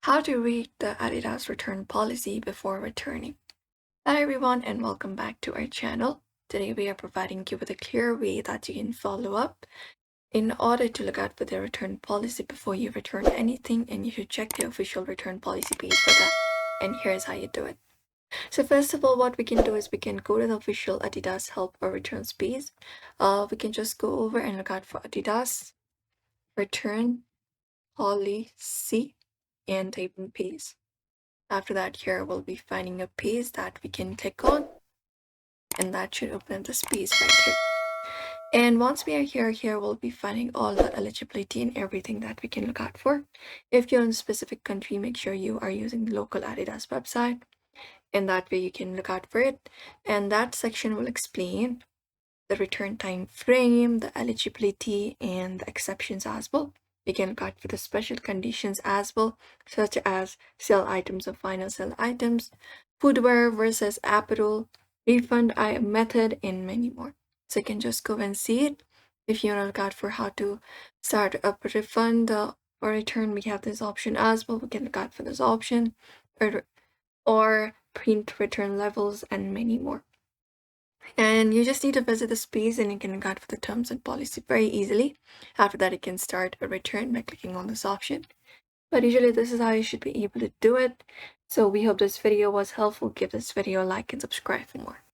How to read the Adidas return policy before returning. Hi everyone and welcome back to our channel. Today we are providing you with a clear way that you can follow up in order to look out for the return policy before you return anything, and you should check the official return policy page for that. And here's how you do it. So first of all, what we can do is we can go to the official Adidas help or returns page. We can just go over and look out for Adidas return policy and type in page. After that, here we'll be finding a page that we can click on, and that should open the space right here. And once we are here we'll be finding all the eligibility and everything that we can look out for. If you're in a specific country, make sure you are using the local Adidas website, and that way you can look out for it. And that section will explain the return time frame, the eligibility, and the exceptions as well. We can look out for the special conditions as well, such as sale items or final sale items, footwear versus apparel, refund method, and many more. So you can just go and see it. If you want to look out for how to start up a refund or return, we have this option as well. We can look out for this option, or print return levels, and many more. And you just need to visit the space and you can look out for the terms and policy very easily. After that, you can start a return by clicking on this option. But usually this is how you should be able to do it. So we hope this video was helpful. Give this video a like and subscribe for more.